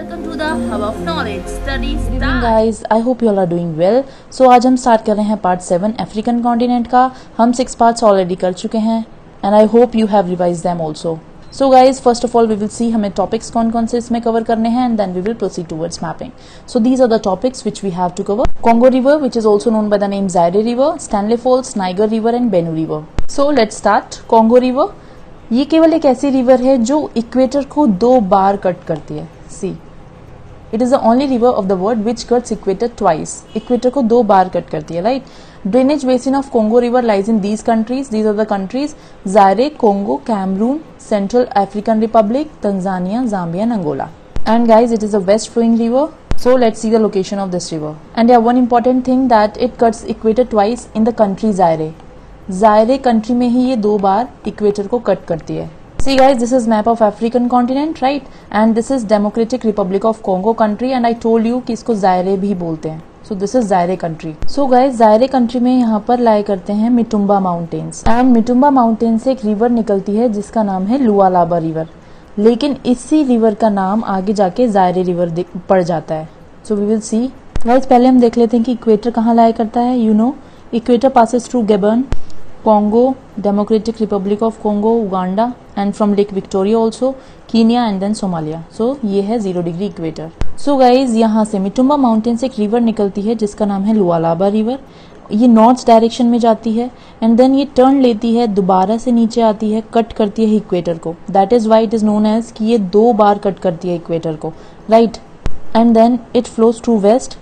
welcome to the Hub of Knowledge Study Good evening Start. guys, I hope you all are doing well. So आज हम start कर रहे हैं part 7 African continent का. हम 6 parts already कर चुके हैं and I hope you have revise them also. So guys first of all we will see हमें टॉपिक्स कौन कौन से इसमें कवर करने हैं and then we will proceed towards mapping. So these are the topics which we have to cover. Congo river which is also known by the name Zaire river, Stanley falls, Niger river and Benue river. So let's start. Congo river ये केवल एक ऐसी river है जो equator को 2 बार cut करती है. See it is the only river of the world which cuts equator twice. Equator को 2 बार कट करती है, right. Drainage basin of Congo river lies in these countries. These are the countries Zaire, Congo, Cameroon, Central African Republic, Tanzania, Zambia and Angola. And guys it is a west flowing river. So let's see the location of this river. And yeah, one important thing that it cuts equator twice in the country Zaire. Zaire country में ही ये 2 बार equator को cut करती है. See guys, this is map of African continent, right? And this is Democratic Republic of Congo country. And I told you कि इसको Zaire भी बोलते हैं. So this is Zaire country. So guys, Zaire country में यहाँ पर लाई करते हैं मिटुम्बा माउंटेन्स. एंड मिटुम्बा माउंटेन से एक रिवर निकलती है जिसका नाम है लुआलाबा रिवर. लेकिन इसी रिवर का नाम आगे जाके जायरे रिवर पड़ जाता है. So we will see. Guys पहले हम देख लेते हैं कि इक्वेटर कहाँ लाया करता है. You know equator passes through Gabon, Congo, Democratic Republic of Congo, Uganda and from Lake Victoria also, Kenya and then Somalia. So ये है 0 डिग्री इक्वेटर. So guys यहाँ से मिटुम्बा माउंटेन से एक रिवर निकलती है जिसका नाम है लुआलाबा रिवर. ये नॉर्थ डायरेक्शन में जाती है एंड देन ये टर्न लेती है, दोबारा से नीचे आती है, कट करती है इक्वेटर को. That is why it is known as कि ये 2 बार कट करती है इक्वेटर को, right. And then it flows to west.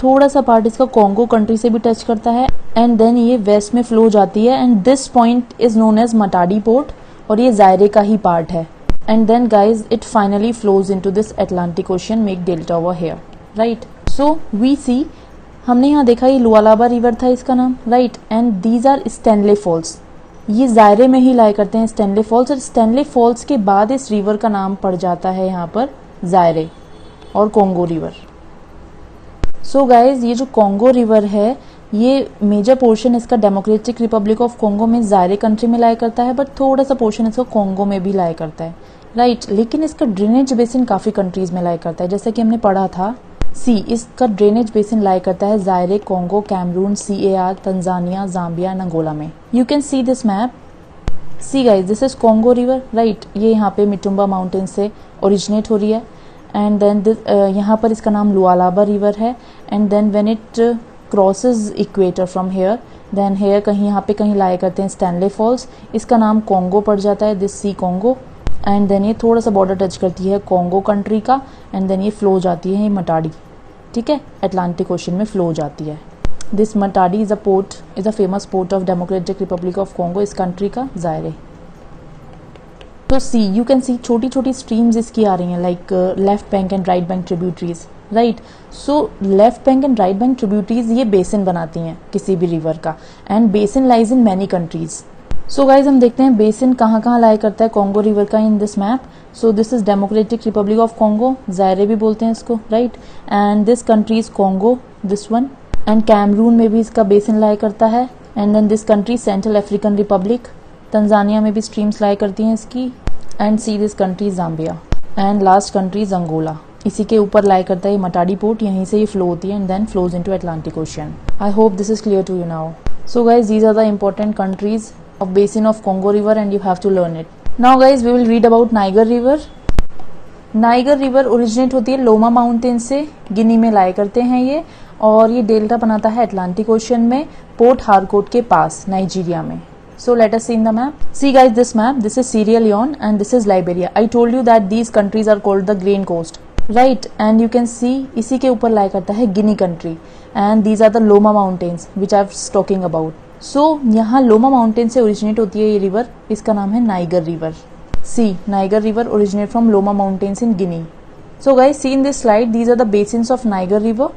थोड़ा सा पार्ट इसका कॉन्गो कंट्री से भी टच करता है एंड देन ये वेस्ट में फ्लो जाती है and this point is known as Matadi port और ये जायरे का ही पार्ट है. And then guys it finally flows into this Atlantic Ocean, make delta over here, right. So we see हमने यहाँ देखा ये लुआलाबा रिवर था इसका नाम, right. And these are Stanley Falls. ये जायरे में ही लाई करते हैं स्टैनले फॉल्स और स्टैनले फॉल्स के बाद इस रिवर का नाम पड़ जाता है यहाँ पर जायरे और कॉन्गो रिवर. सो गाइज ये जो कॉन्गो रिवर है ये मेजर पोर्शन इसका डेमोक्रेटिक रिपब्लिक ऑफ कॉन्गो में जायरे कंट्री में लाया करता है, बट थोड़ा सा पोर्शन इसका कॉन्गो में भी लाया करता है, राइट. लेकिन इसका ड्रेनेज बेसिन काफी कंट्रीज में लाया करता है जैसे कि हमने पढ़ा था. सी इसका ड्रेनेज बेसिन लाया करता है Zaire, Congo, Cameroon, CAR, Tanzania, Zambia and Angola में. You can see this map. See guys this is Congo river, right. ये यहाँ पे मिटुम्बा माउंटेन से ओरिजिनेट हो रही है एंड देन यहाँ पर इसका नाम लुआलाबा रिवर है. And then when it crosses equator from here, then here कहीं यहाँ पे कहीं लाया करते हैं स्टैनले फॉल्स. इसका नाम कॉन्गो पड़ जाता है, this see Congo. And then ये थोड़ा सा बॉर्डर टच करती है कॉन्गो कंट्री का एंड देन ये फ्लो जाती है ये मटाडी, ठीक है, अटलांटिक ओशन में फ्लो जाती है. This Matadi is a famous port of Democratic Republic of Congo, इस कंट्री का जायरे. तो सी यू कैन सी छोटी छोटी स्ट्रीम्स इसकी आ रही हैं like left bank and right bank tributaries, right. So left bank and right bank tributaries ये basin बनाती हैं किसी भी रिवर का and basin lies in many countries. So guys हम देखते हैं बेसिन कहाँ कहाँ लाया करता है कॉन्गो रिवर का in this map. So this is Democratic Republic of Congo, Zaire भी बोलते हैं इसको, right. And this country is Congo, this one. And Cameroon में भी इसका बेसिन लाया करता है. And then this country Central African Republic, Tanzania में भी स्ट्रीम्स लाया करती हैं इसकी. And see this country Zambia. And last country is Angola. इसी के ऊपर लाया करता है मटाडी पोर्ट, यहीं से ये फ्लो होती है and then flows into Atlantic ocean. I hope this is clear to you now. So guys these are the important countries of basin of Congo river and you have to learn it. Now guys we will read about Niger river. Niger river originate होती है लोमा mountain से, गिनी में लाया करते हैं ये और ये डेल्टा बनाता है अटलांटिक ओशियन में पोर्ट हारकोट के पास नाइजीरिया में. So let us see in the map. See guys this map, this is Sierra Leone and this is Liberia. I told you that these countries are called the Grain Coast, right. And you can see इसी के ऊपर लाया करता है गिनी country and these are the Loma mountains which I was talking about. सो यहाँ लोमा mountain से originate होती है ये रिवर, इसका नाम है Niger river. See Niger river originate from Loma mountains in Guinea. So guys see in this slide these are the basins of Niger river,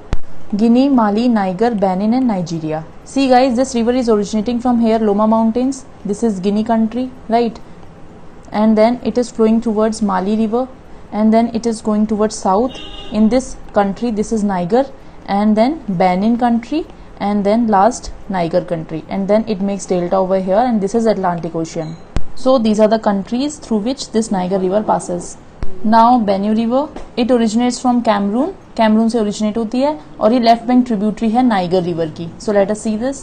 Guinea, Mali, Niger, Benin and Nigeria. See guys this river is originating from here Loma mountains, this is Guinea country, right. And then it is flowing towards Mali river and then it is going towards south in this country, this is Niger and then Benin country and then last Niger country and then it makes delta over here and this is Atlantic Ocean. So these are the countries through which this Niger river passes. Now Benue river, it originates from Cameroon, Cameroon से originate होती है और ये left bank tributary है Niger river की. So let us see this.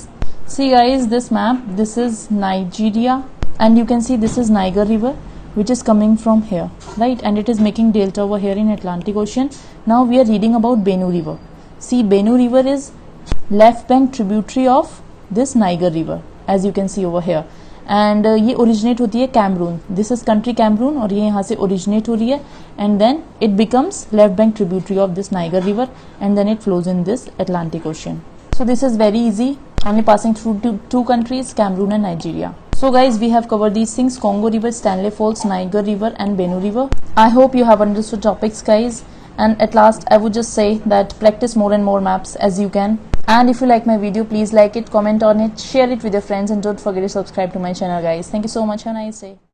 See guys this map, this is Nigeria and you can see this is Niger river which is coming from here, right, and it is making delta over here in Atlantic Ocean. Now we are reading about Benue river. See, Benue river is left bank tributary of this Niger river as you can see over here, and ये originate होती है Cameroon, this is country Cameroon और ये यहाँ से originate हो रही है and then it becomes left bank tributary of this Niger river and then it flows in this Atlantic Ocean. So this is very easy, only passing through two countries, Cameroon and Nigeria. So guys, we have covered these things: Congo river, Stanley Falls, Niger river and Benue river. I hope you have understood topics, guys, and at last I would just say that practice more and more maps as you can. And if you like my video, please like it, comment on it, share it with your friends, and don't forget to subscribe to my channel, guys. Thank you so much. Have a nice day.